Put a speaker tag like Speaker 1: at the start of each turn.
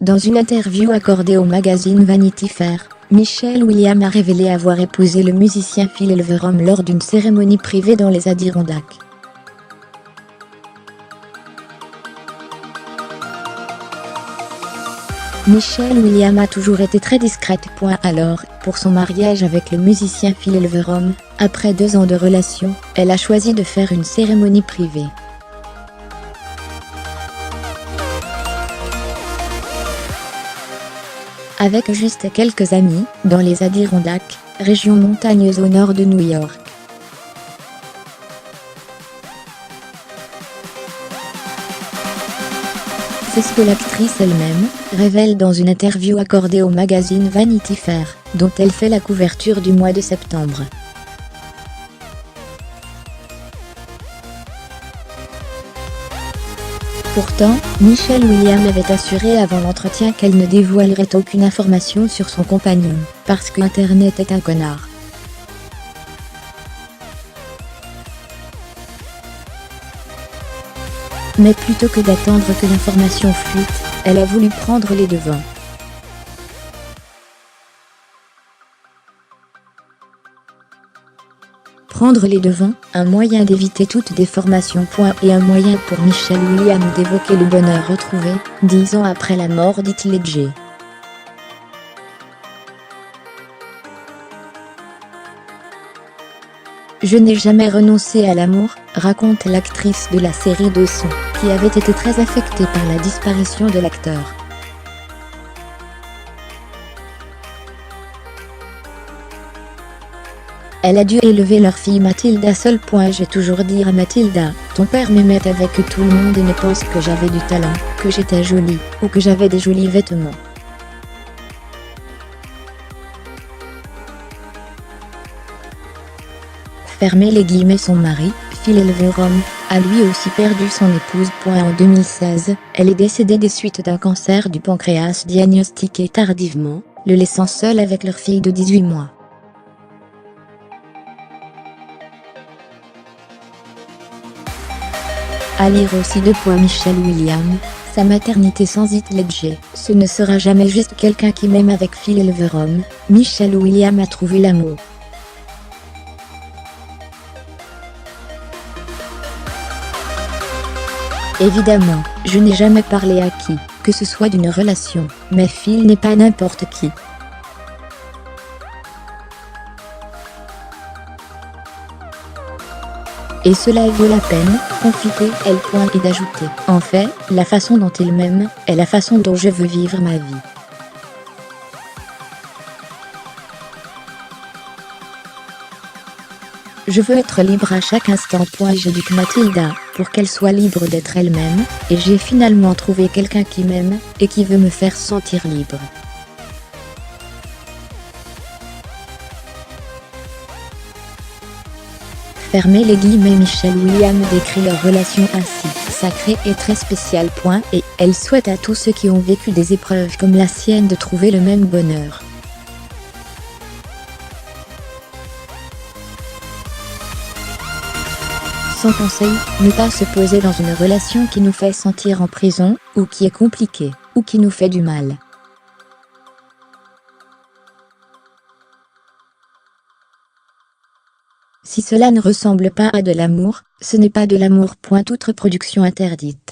Speaker 1: Dans une interview accordée au magazine Vanity Fair, Michelle Williams a révélé avoir épousé le musicien Phil Elverum lors d'une cérémonie privée dans les Adirondacks. Michelle Williams a toujours été très discrète. Alors, pour son mariage avec le musicien Phil Elverum, après 2 ans de relation, elle a choisi de faire une cérémonie privée. Avec juste quelques amis, dans les Adirondacks, région montagneuse au nord de New York. C'est ce que l'actrice elle-même révèle dans une interview accordée au magazine Vanity Fair, dont elle fait la couverture du mois de septembre. Pourtant, Michelle Williams avait assuré avant l'entretien qu'elle ne dévoilerait aucune information sur son compagnon, parce que Internet est un connard. Mais plutôt que d'attendre que l'information fuite, elle a voulu prendre les devants. Prendre les devants, un moyen d'éviter toute déformation. Et un moyen pour Michelle Williams d'évoquer le bonheur retrouvé, 10 ans après la mort d'Heath Ledger. Je n'ai jamais renoncé à l'amour, raconte l'actrice de la série Dawson, qui avait été très affectée par la disparition de l'acteur. Elle a dû élever leur fille Mathilda seule. J'ai toujours dit à Mathilda, ton père m'aimait avec tout le monde et ne pense que j'avais du talent, que j'étais jolie, ou que j'avais des jolis vêtements. Fermez les guillemets. Son mari, Phil Elverum, a lui aussi perdu son épouse. En 2016, elle est décédée des suites d'un cancer du pancréas diagnostiqué tardivement, le laissant seul avec leur fille de 18 mois. À lire aussi. Michelle Williams, sa maternité sans Heath Ledger. Ce ne sera jamais juste quelqu'un qui m'aime. Avec Phil Elverum, Michelle Williams a trouvé l'amour. Évidemment, je n'ai jamais parlé à qui, que ce soit d'une relation, mais Phil n'est pas n'importe qui. Et cela vaut la peine, confie-t-elle. Et d'ajouter, en fait, la façon dont il m'aime, est la façon dont je veux vivre ma vie. Je veux être libre à chaque instant. J'éduque Mathilda, pour qu'elle soit libre d'être elle-même, et j'ai finalement trouvé quelqu'un qui m'aime, et qui veut me faire sentir libre. Fermez les guillemets. Michelle Williams décrit leur relation ainsi, sacrée et très spéciale. Et elle souhaite à tous ceux qui ont vécu des épreuves comme la sienne de trouver le même bonheur. Son conseil, ne pas se poser dans une relation qui nous fait sentir en prison, ou qui est compliquée, ou qui nous fait du mal. Si cela ne ressemble pas à de l'amour, ce n'est pas de l'amour. Toute reproduction interdite.